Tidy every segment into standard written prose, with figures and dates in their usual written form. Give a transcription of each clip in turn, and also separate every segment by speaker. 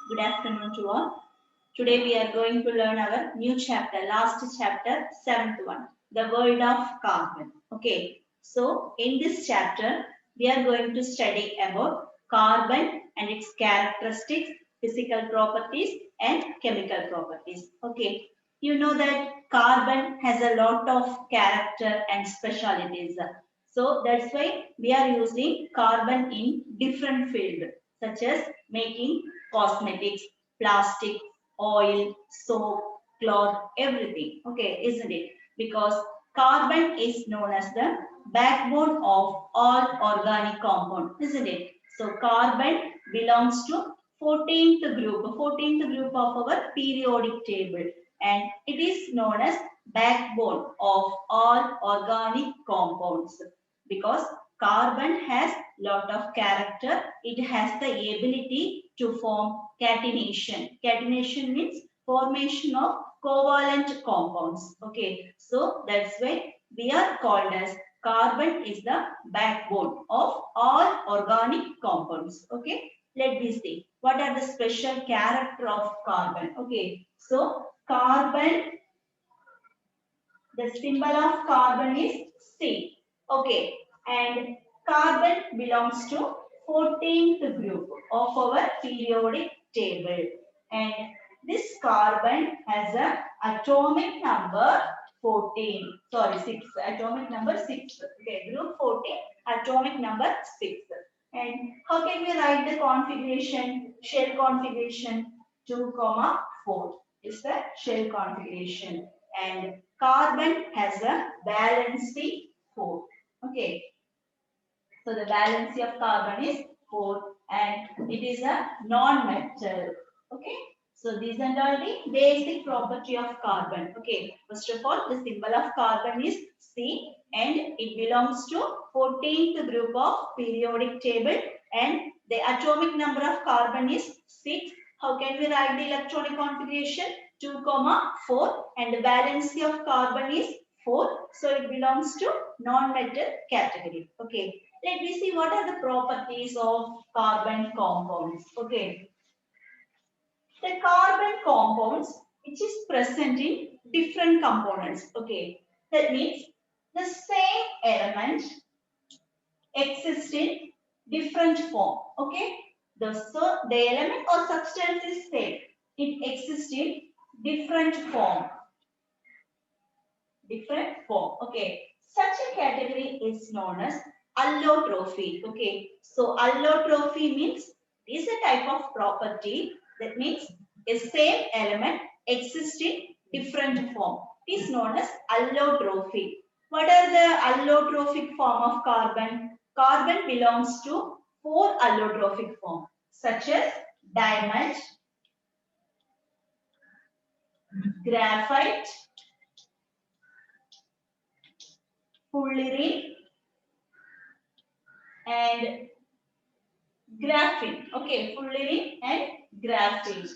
Speaker 1: Good afternoon to all. Today we are going to learn our new chapter, last chapter, seventh one, the world of carbon. Okay, so in this chapter we are going to study about carbon and its characteristics, physical properties and chemical properties. Okay, you know that carbon has a lot of character and specialities. So that's why we are using carbon in different fields such as making cosmetics, plastic, oil, soap, cloth, everything. Okay, isn't it? Because carbon is known as the backbone of all organic compound, isn't it? So carbon belongs to 14th group of our periodic table, and it is known as backbone of all organic compounds because carbon has lot of character. It has the ability to form catenation. Catenation means formation of covalent compounds. Okay, so that's why we are called as carbon is the backbone of all organic compounds. Okay, let me see what are the special character of carbon. Okay, so carbon, the symbol of carbon is C. Okay, and carbon belongs to 14th group of our periodic table. And this carbon has a atomic number 14. Sorry, 6. Atomic number 6. Okay, group 14, atomic number 6. And how can we write the configuration? Shell configuration 2, 4 is the shell configuration. And carbon has a valency 4. Okay, so the valency of carbon is 4 and it is a non-metal. Okay, so these are all the basic property of carbon. Okay, first of all, the symbol of carbon is C and it belongs to 14th group of periodic table and the atomic number of carbon is 6. How can we write the electronic configuration? 2, 4 and the valency of carbon is 4. So it belongs to non-metal category. Okay. Let me see what are the properties of carbon compounds. Okay. The carbon compounds which is present in different components. Okay. That means the same element exists in different form. Okay. So the element or substance is same. It exists in different form. Different form. Okay. Such a category is known as allotrophy. Okay. So allotrophy means is a type of property that means a same element exists in different form. It is known as allotrophy. What are the allotrophic form of carbon? Carbon belongs to 4 allotrophic form such as diamond, graphite, fullerene, and graphene. Okay, fullerene and graphene.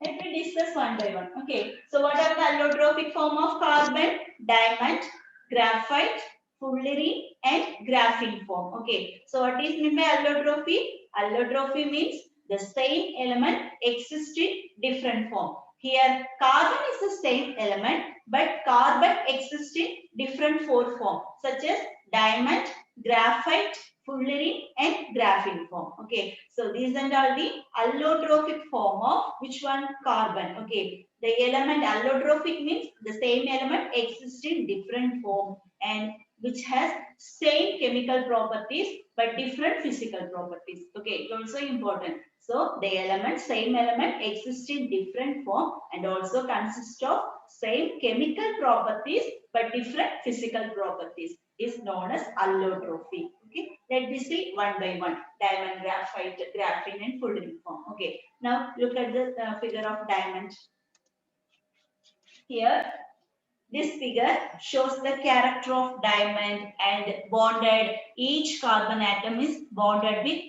Speaker 1: Let me discuss one by one. Okay, so what are the allotrophic form of carbon? Diamond, graphite, fullerene and graphene form. Okay, so what is meant by allotrophy? Allotrophy means the same element exists in different form. Here, carbon is the same element, but carbon exists in different 4 form, such as diamond, graphite, fullerene and graphene form. Okay, so these are all the allotrophic form of which one? Carbon. Okay, the element allotrophic means the same element exists in different form and which has same chemical properties but different physical properties. Okay, it's also important. So the element, same element exists in different form and also consists of same chemical properties but different physical properties is known as allotrophy. Okay, let me see one by one. Diamond, graphite, graphene and fullerene form. Okay, now look at the figure of diamond. Here, this figure shows the character of diamond and bonded. Each carbon atom is bonded with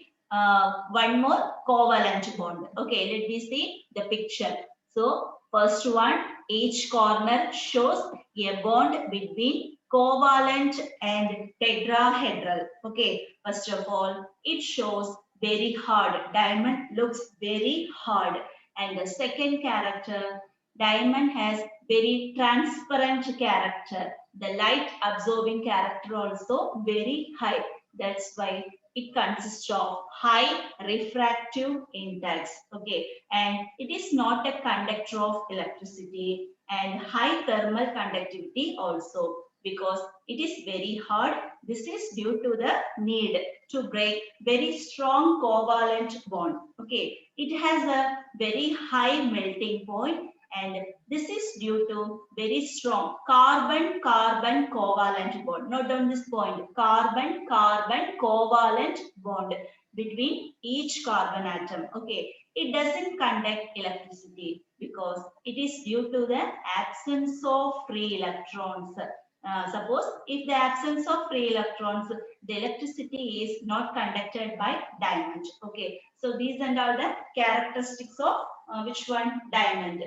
Speaker 1: one more covalent bond. Okay, let me see the picture. So, first one, each corner shows a bond between covalent and tetrahedral. Okay, first of all, it shows very hard. Diamond looks very hard. And the second character, diamond has very transparent character. The light absorbing character also very high. That's why it consists of high refractive index. Okay, and it is not a conductor of electricity, and high thermal conductivity also, because it is very hard. This is due to the need to break very strong covalent bond. Okay, it has a very high melting point, and this is due to very strong carbon-carbon covalent bond. Note down this point, carbon-carbon covalent bond between each carbon atom. Okay, it doesn't conduct electricity because it is due to the absence of free electrons. Suppose if the absence of free electrons, the electricity is not conducted by diamond. Okay, so these and all the characteristics of which one? Diamond.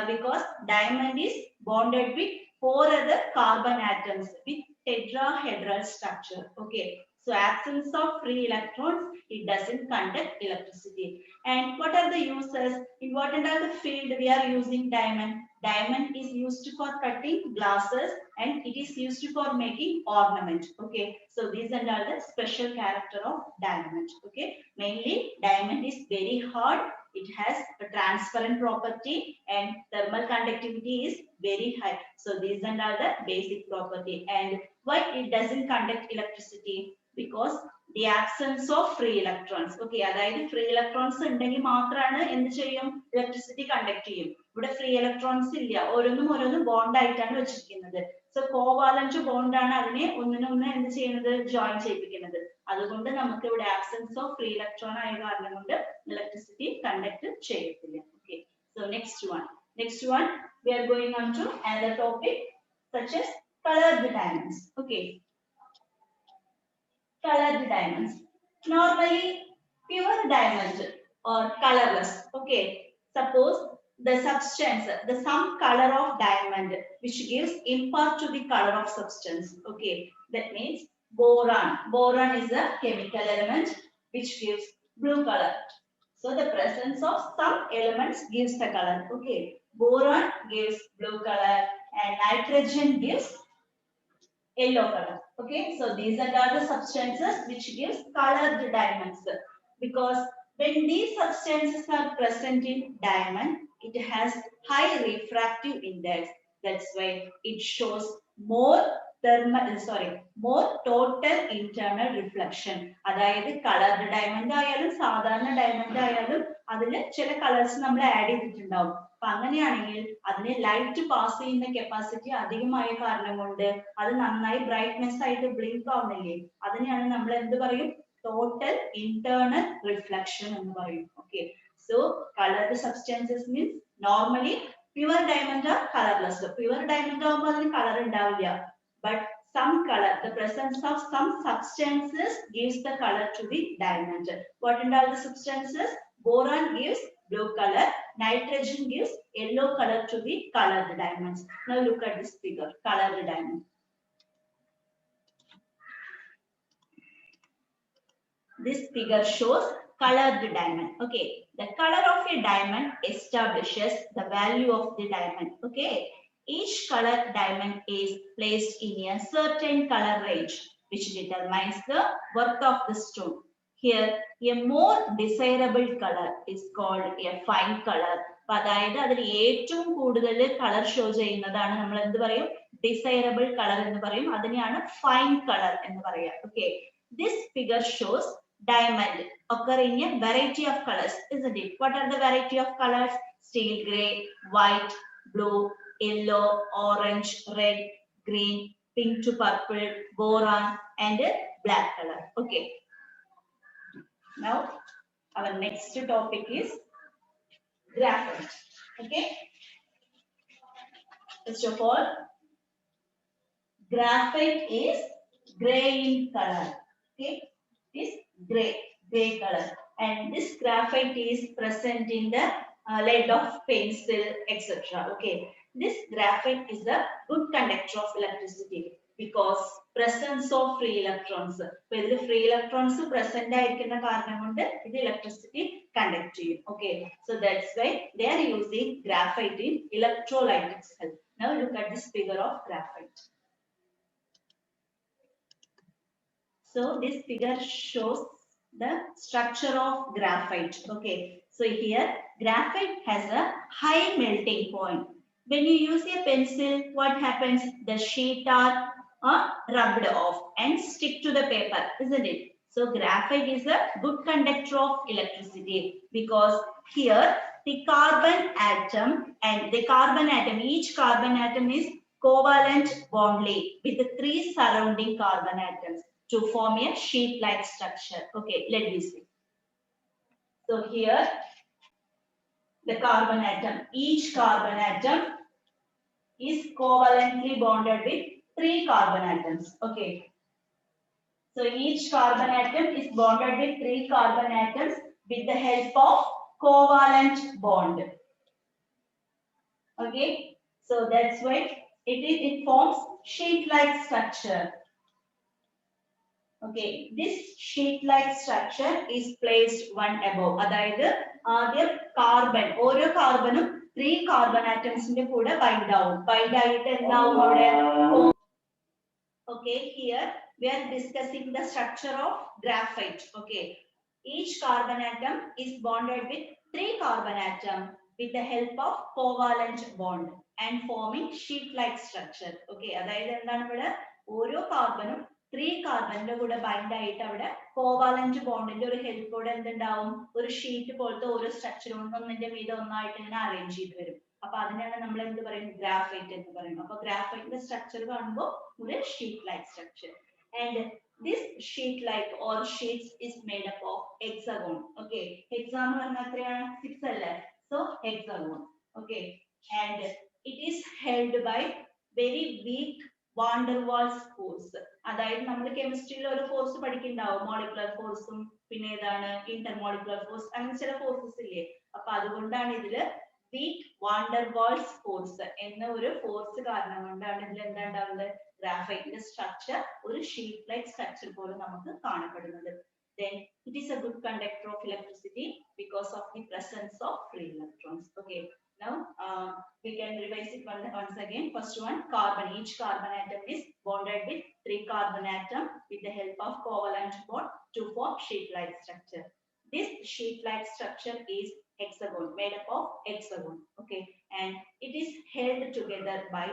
Speaker 1: Because diamond is bonded with 4 other carbon atoms with tetrahedral structure. Okay, so absence of free electrons, it doesn't conduct electricity. And what are the uses? In what and all the field we are using diamond? Diamond is used for cutting glasses, and it is used for making ornament. Okay, so these are all the special character of diamond. Okay, mainly diamond is very hard. It has a transparent property, and thermal conductivity is very high. So these are all the basic property. And why it doesn't conduct electricity? Because the absence of free electrons. Okay, അതായത് free electrons ഉണ്ടെങ്കിൽ മാത്രമാണ് എന്ത് ചെയ്യും, electricity conduct ചെയ്യും. ഇവിടെ free electrons ഇല്ല, ഓരോന്നും bond ആയിട്ടാണ് വെച്ചിരിക്കുന്നത്. So covalent bond ആണ് അതിനെ ഒന്നിനൊന്ന് എന്ത് ചെയ്യുന്നത്, join ചെയ്യിപ്പിക്കുന്നത്. അതുകൊണ്ട് നമുക്ക് ഇവിടെ absence of free electron ആയ കാരണം കൊണ്ട് electricity conduct ചെയ്യത്തില്ല. Okay, so next one we are going on to another topic such as colored diamonds. Okay, colored diamonds. Normally, pure diamond or colorless. Okay, suppose the substance, some color of diamond which gives impart to the color of substance. Okay, that means boron. Boron is a chemical element which gives blue color. So the presence of some elements gives the color. Okay, boron gives blue color and nitrogen gives yellow color. Okay, so these are the substances which gives colored diamonds, because when these substances are present in diamond, it has high refractive index. That's why it shows more more total internal reflection. അതായത് colored diamond ആയാലും സാധാരണ diamond ആയാലും അതിൽ ചില colours നമ്മൾ add ചെയ്തിട്ടുണ്ടാവും. അപ്പൊ അങ്ങനെയാണെങ്കിൽ അതിന് ലൈറ്റ് പാസ് ചെയ്യുന്ന കപ്പാസിറ്റി അധികമായ കാരണം കൊണ്ട് അത് നന്നായി ബ്രൈറ്റ്നെസ് ആയിട്ട് ബ്ലിങ്ക് ആവുന്നില്ലേ, അതിനെയാണ് നമ്മൾ എന്ത് പറയും, total internal reflection എന്ന് പറയും. Okay, so colored substances means normally pure diamond are colorless. Pure diamond ആവുമ്പോൾ അതിന് കളർ ഉണ്ടാവില്ല, but some color, the presence of some substances gives the color to the diamond. What are the substances? Boron gives blue color, nitrogen gives yellow color to the colored diamonds. Now look at this figure, colored diamond. This figure shows colored diamond. Okay, the color of a diamond establishes the value of the diamond. Okay, each colored diamond is placed in a certain color range which determines the worth of the stone. Here, a more desirable color is called a fine color. അതായത് അതിൽ ഏറ്റവും കൂടുതൽ colour show ചെയ്യുന്നതാണ് നമ്മൾ എന്ത് പറയും, desirable colour എന്ന് പറയും. അതിനെയാണ് ഫൈൻ കളർ എന്ന് പറയുക. Okay, this figure shows diamond occur in a variety of colors, isn't it? What are the variety of colors? Steel gray, white, blue, yellow, orange, red, green, pink to purple, boron, and black color. Okay. Now, our next topic is graphite. Okay. First of all, graphite is gray in color. Okay, it is gray color, and this graphite is present in the lead of pencil, etc. Okay, this graphite is a good conductor of electricity because presence of free electrons. So ഇതിൽ free electrons present ആയിരിക്കുന്ന കാരണം കൊണ്ട് ഇത് electricity conduct ചെയ്യും. Okay, so that's why they are using graphite in electrolytic cell. Now look at this figure of graphite. So this figure shows the structure of graphite. Okay, so here graphite has a high melting point. When you use a pencil, what happens? The sheet are rubbed off and stick to the paper, isn't it? So graphite is a good conductor of electricity because here the carbon atom and the carbon atom, each carbon atom is covalent bondly with the 3 surrounding carbon atoms to form a sheet-like structure. Okay, let me see. So here the carbon atom, each carbon atom is covalently bonded with 3 carbon atoms. Okay, so each carbon atom is bonded with 3 carbon atoms with the help of covalent bond. Okay, so that's why it forms sheet-like structure. Okay, this sheet-like structure is placed one above. അതായത് ആദ്യം carbon, ഓരോ കാർബണും 3 carbon ആറ്റംസിന്റെ കൂടെ bind ആവും. Bind ആയിട്ട് എന്താവും അവിടെ? Okay, here we are discussing the structure of graphite. Okay, each carbon atom is bonded with 3 carbon atom with the help of covalent bond and forming sheet-like structure. Okay, അതായത് എന്താണ് ഇവിടെ? ഓരോ കാർബണും 3 കാർബണിന്റെ കൂടെ bind ആയിട്ട് അവിടെ കോവാലന്റ് ബോണ്ടിന്റെ ഒരു ഹെൽപ്പോടെ എന്തുണ്ടാവും? ഒരു ഷീറ്റ് പോലത്തെ ഓരോ സ്ട്രക്ചർ ഒന്നിന്റെ മീതെ ഒന്നായിട്ട് ഇങ്ങനെ അറേഞ്ച് ചെയ്ത് വരും. അപ്പൊ അതിനാണ് നമ്മൾ എന്ത് പറയും? ഗ്രാഫൈറ്റ് എന്ന് പറയുന്നത്. അപ്പൊ ഗ്രാഫൈറ്റിന്റെ സ്ട്രക്ചർ കാണുമ്പോൾ ഒരു sheet like structure. And this sheet like or sheets is made up of hexagon. Okay, hexagon എന്ന് പറഞ്ഞാൽ എത്രയാണ്? 6 അല്ലേ? So hexagon. Okay, and it is held by very weak van der Waals force. അതായത് നമ്മൾ കെമിസ്ട്രിയിൽ ഒരു force പഠിക്കുന്നുണ്ടാവും, molecular ഫോഴ്സും പിന്നെ ഏതാണ് ഇന്റർമോളിക്കുലർ ഫോഴ്സ്, അങ്ങനെ ചില ഫോഴ്സസ് ഇല്ലേ? അപ്പൊ അതുകൊണ്ടാണ് ഇതില് weak van der Waals force എന്ന ഒരു ഫോഴ്സ് കാരണം കൊണ്ടാണ് ഇതിൽ എന്താ ഉണ്ടാവുന്നത്? ഗ്രാഫൈറ്റിന്റെ സ്ട്രക്ചർ ഒരു ഷീറ്റ് ലൈക്ക് സ്ട്രക്ചർ പോലെ നമുക്ക് കാണപ്പെടുന്നത്. Then it is a good conductor of electricity because of the presence of free electrons. Okay, now we can revise it once again. First one, carbon. Each carbon atom is bonded with 3 carbon atom with the help of covalent bond to form sheet-like structure. This sheet-like structure is hexagon, made up of hexagon. Okay, and it is held together by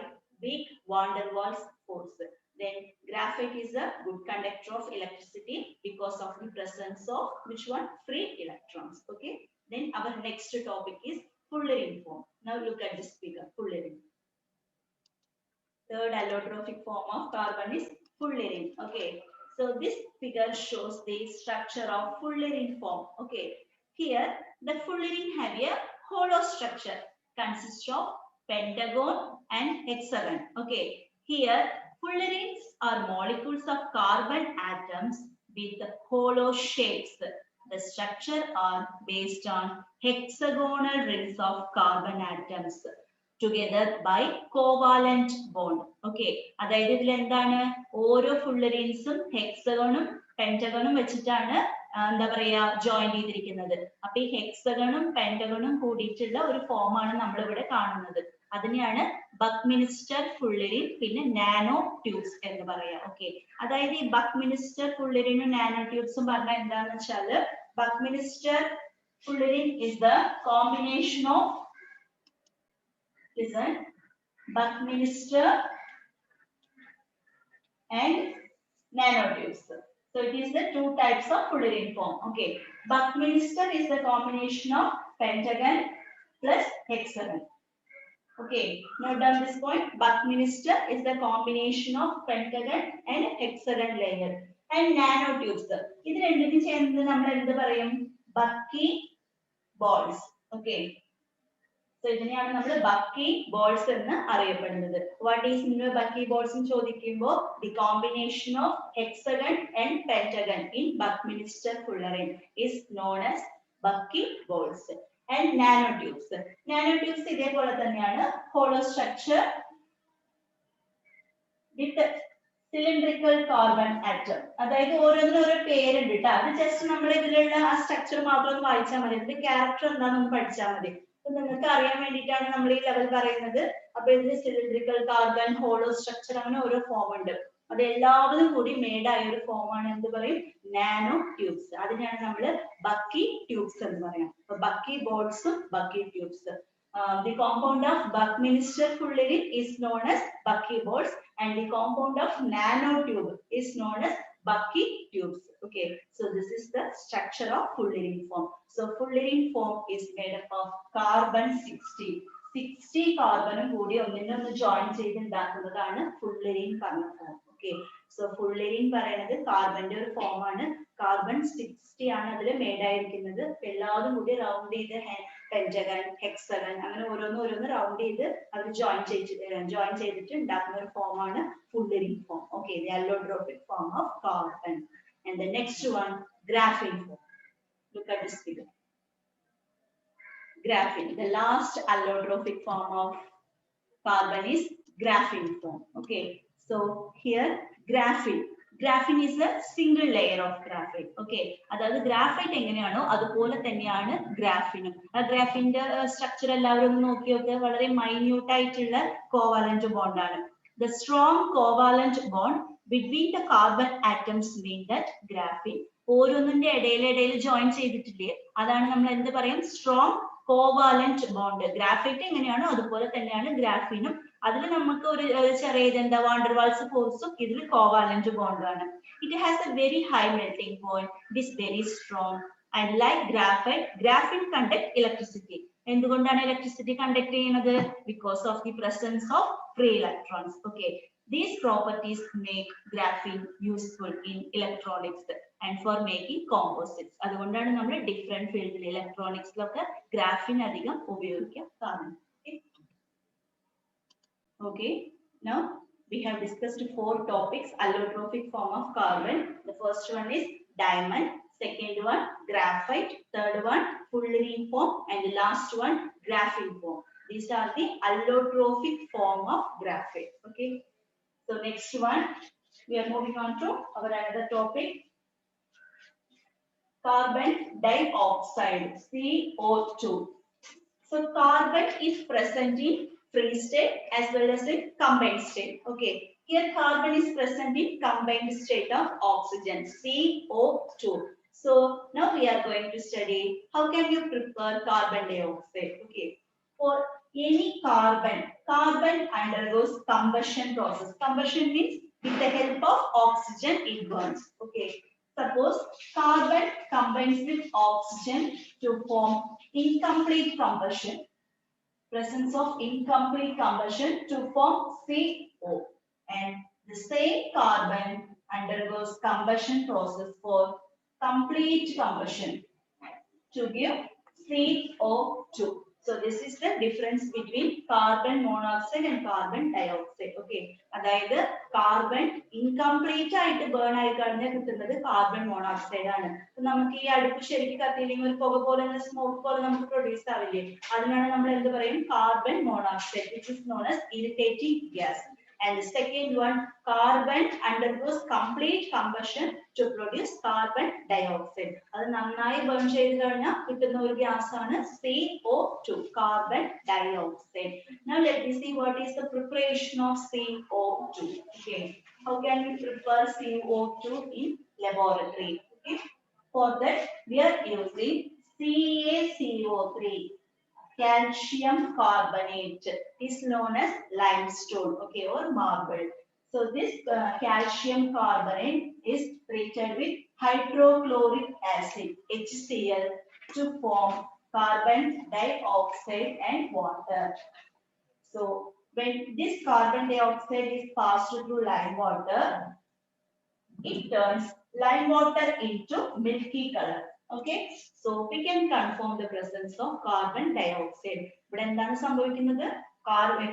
Speaker 1: weak van der Waals force. Then graphite is a good conductor of electricity because of the presence of which one? Free electrons. Okay, then our next topic is Fullerene form. Now look at this figure, Fullerene. Third allotrophic form of carbon is Fullerene. Okay, so this figure shows the structure of Fullerene form. Okay, here the Fullerene have a hollow structure consists of pentagon and hexagon. Okay, here Fullerenes are molecules of carbon atoms with hollow shapes. The structure are based on hexagonal rings of carbon atoms together by covalent bond. Okay, അതായത് ഇതിൽ എന്താണ്? ഓരോ ഫുള്ളറീൻസും ഹെക്സഗണും പെന്റഗണും വെച്ചിട്ടാണ് എന്താ പറയാ join ചെയ്തിരിക്കുന്നത്. അപ്പൊ ഈ ഹെക്സഗണും പെന്റഗണും കൂടിയിട്ടുള്ള ഒരു ഫോമാണ് നമ്മൾ ഇവിടെ കാണുന്നത്. അതിനെയാണ് ബക്മിനിസ്റ്റർ ഫുള്ളറിൻ പിന്നെ നാനോ ട്യൂബ്സ് എന്ന് പറയാം. ഓക്കെ, അതായത് ഈ ബക്മിനിസ്റ്റർ ഫുള്ളറിനും നാനോ ട്യൂബ്സും പറഞ്ഞാൽ എന്താന്ന് വെച്ചാൽ Buckminster fullerene is the combination of Buckminster and nanotubes. So it is the 2 types of Fullerene form. Okay, Buckminster is the combination of pentagon plus hexagon. Okay, note down this point. Buckminster is the combination of pentagon and hexagon layer. And nanotubes. ഇത് രണ്ടിനും ചേർന്ന് നമ്മൾ എന്ത് പറയും? Bucky balls. Okay. So ഇതിനെയാണ് നമ്മൾ ബക്കി balls എന്ന് അറിയപ്പെടുന്നത്. What is mean by bucky balls എന്ന് ചോദിക്കുമ്പോൾ the combination of hexagon and pentagon in Buckminster fullerene is known as bucky balls. And nanotubes. Nanotubes ഇതേപോലെ തന്നെയാണ്, hollow structure with cylindrical carbon atom. അതായത് ഓരോന്നിനും ഓരോ പേരുണ്ട് കേട്ടോ. അത് ജസ്റ്റ് നമ്മൾ ഇതിലുള്ള ആ സ്ട്രക്ചർ മാത്രം ഒന്ന് വായിച്ചാൽ മതി. ഇതിന്റെ ക്യാരക്ടർ എന്താണെന്ന് പഠിച്ചാൽ മതി. അപ്പൊ നിങ്ങൾക്ക് അറിയാൻ വേണ്ടിയിട്ടാണ് നമ്മൾ ഈ ലെവൽ പറയുന്നത്. അപ്പൊ ഇതിന് സിലിണ്ടറിക്കൽ കാർബൺ, ഹോളോ സ്ട്രക്ചർ, അങ്ങനെ ഓരോ ഫോം ഉണ്ട്. അത് എല്ലാവരും കൂടി മെയ്ഡ് ആയ ഒരു ഫോം ആണ് എന്ത് പറയും? Nano tubes. അതിനാണ് നമ്മൾ ബക്കി ട്യൂബ്സ് എന്ന് പറയാം. അപ്പൊ ബക്കി ബോർഡ്സും ബക്കി tubes. The compound of Buckminster fullerene is known as buckyballs, and the compound of nanotube is known as bucky tubes. Okay, so this is the structure of fullerene form. So fullerene form is made up of carbon 60 carbon കൂടി ഒന്നിനൊന്ന് join ചെയ്തുണ്ടാക്കുന്നതാണ് fullerene പറഞ്ഞ form. Okay, so fullerene പറയുന്നത് കാർബന്റെ ഒരു form ആണ്. Carbon 60 ആണ് അതിൽ made ആയിരിക്കുന്നത്. എല്ലാവരും കൂടി റൗണ്ട് ചെയ്ത് പെന്റഗൺ, ഹെക്സഗൺ, അങ്ങനെ ഓരോന്ന് റൗണ്ട് ചെയ്ത് അവർ ജോയിൻ ചെയ്തിട്ട് ഉണ്ടാക്കുന്ന ഒരു ഫോം ആണ് fullerene form. Okay, the allotropic form of carbon. And the next one, graphene form. Look at this figure. Graphene, the last allotropic form of carbon is graphene form. Okay, so here graphene is a single layer of graphite. Okay, അതായത് graphite എങ്ങനെയാണോ അതുപോലെ തന്നെയാണ് ഗ്രാഫിനും. ആ ഗ്രാഫിന്റെ structure എല്ലാവരും ഒന്ന് നോക്കിയൊക്കെ വളരെ മൈന്യൂട്ട് ആയിട്ടുള്ള കോവാലന്റ് ബോണ്ട് ആണ്. The strong covalent bond between the carbon atoms mean that graphene ഓരോന്നിന്റെ ഇടയിൽ ജോയിൻ ചെയ്തിട്ടില്ലേ, അതാണ് നമ്മൾ എന്ത് പറയും? Strong covalent bond. ഗ്രാഫൈറ്റ് എങ്ങനെയാണോ അതുപോലെ തന്നെയാണ് ഗ്രാഫീനും. അതിൽ നമുക്ക് ഒരു ചെറിയ ഇതെന്താ വാണ്ടർവാൾസ് ഫോഴ്സും ഇതിൽ കോവാലന്റ് ബോണ്ട് ആണ്. It has a very high melting point. It is very strong. And like graphite, graphene conduct electricity. എന്തുകൊണ്ടാണ് ഇലക്ട്രിസിറ്റി കണ്ടക്ട് ചെയ്യുന്നത്? Because of the presence of free electrons. Okay, these properties make graphene useful in electronics and for making composites. അതുകൊണ്ടാണ് നമ്മൾ different ഫീൽഡിൽ ഇലക്ട്രോണിക്സിലൊക്കെ graphene അധികം ഉപയോഗിക്കാൻ കാരണം. Okay, now we have discussed 4 topics. Allotropic form of carbon. The first one is diamond, second one graphite, third one fullerene form, and the last one graphene form. These are the allotropic form of graphite. Okay, so next one we are moving on to our another topic, carbon dioxide, CO2. So carbon is present in free state as well as in combined state. Okay, here carbon is present in combined state of oxygen, CO2. So now we are going to study how can you prepare carbon dioxide. Okay, for any carbon undergoes combustion process. Combustion means with the help of oxygen it burns. Okay, suppose carbon combines with oxygen to form incomplete combustion, presence of incomplete combustion to form CO, and the same carbon undergoes combustion process for complete combustion to give CO2. So this is the difference between carbon monoxide and carbon dioxide. Okay, അതായത് carbon incomplete ആയിട്ട് burn ആയി കഴിഞ്ഞാൽ കിട്ടുന്നത് carbon monoxide ആണ്. നമുക്ക് ഈ അടുപ്പ് ശരിക്കും കത്തിയില്ലെങ്കിൽ ഒരു പുക പോലെ സ്മോക്ക് പോലെ നമുക്ക് പ്രൊഡ്യൂസ് ആവില്ലേ, അതിനാണ് നമ്മൾ എന്ത് പറയും? Carbon monoxide, which is known as irritating gas. And the second one, carbon undergoes complete combustion to produce carbon dioxide. അത് നന്നായി ബേൺ ചെയ്ത് കഴിഞ്ഞാൽ കിട്ടുന്ന ഒരു ഗ്യാസ് ആണ് CO2, carbon dioxide. Now let me see what is the preparation of CO2. Okay, how can we prepare CO2 in laboratory? Okay, for that we are using CaCO3. Calcium carbonate is known as limestone, okay, or marble. So this calcium carbonate is treated with hydrochloric acid, HCl, to form carbon dioxide and water. So when this carbon dioxide is passed through lime water, it turns lime water into milky color. Okay, so we can confirm the presence of carbon dioxide. ഇവിടെ എന്താണ് സംഭവിക്കുന്നത്?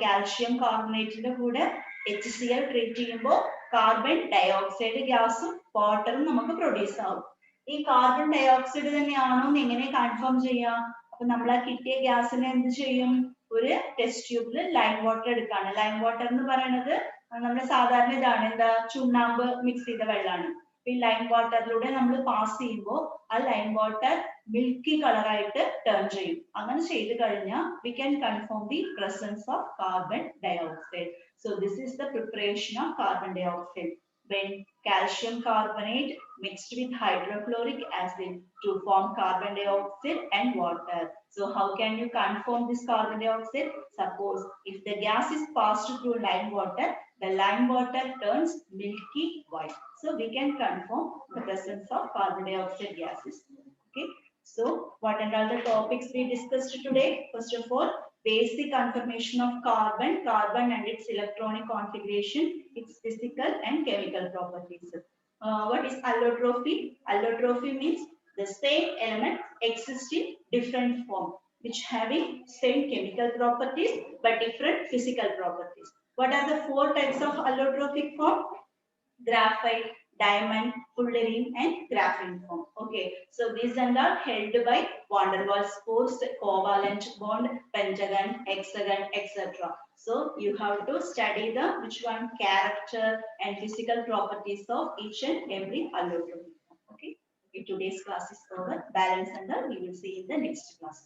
Speaker 1: Calcium കാർബണേറ്റിന്റെ കൂടെ HCl treat ചെയ്യുമ്പോൾ carbon dioxide ഗ്യാസും വാട്ടറും നമുക്ക് produce ആവും. ഈ കാർബൺ ഡയോക്സൈഡ് തന്നെയാണോ എന്ന് എങ്ങനെ കൺഫേം ചെയ്യാം? അപ്പൊ നമ്മൾ ആ കിട്ടിയ ഗ്യാസിനെ എന്ത് ചെയ്യും? ഒരു ടെസ്റ്റ് ട്യൂബിൽ ലൈം വാട്ടർ എടുക്കാണ്. ലൈം വാട്ടർ എന്ന് പറയുന്നത് നമ്മുടെ സാധാരണ ഇതാണ് എന്താ ചുണ്ണാമ്പ് മിക്സ് ചെയ്ത വെള്ളമാണ്. ഈ ലൈം വാട്ടറിലൂടെ നമ്മൾ പാസ് ചെയ്യുമ്പോൾ ആ ലൈം വാട്ടർ മിൽക്കി കളറായിട്ട് ടേൺ ചെയ്യും. അങ്ങനെ ചെയ്ത് കഴിഞ്ഞാൽ we can confirm the presence of carbon dioxide. So this is the preparation of carbon dioxide. When calcium carbonate mixed with hydrochloric acid to form carbon dioxide and water. So how can you confirm this carbon dioxide? Suppose if the gas is passed through lime water, the lime water turns milky white. So we can confirm the presence of carbon dioxide gases. Okay. So what are all the topics we discussed today? First of all, basic confirmation of carbon, carbon and its electronic configuration, its physical and chemical properties. What is allotropy? Allotropy means the same element exists in different form, which having same chemical properties but different physical properties. What are the four types of allotrophic form? Graphite, diamond, fullerene, and graphene form. Okay, so these are held by van der Waals force, covalent bond, pentagon, hexagon, etc. So you have to study the which one character and physical properties of each and every allotropic form. Okay, today's class is over. Balance and we will see in the next class.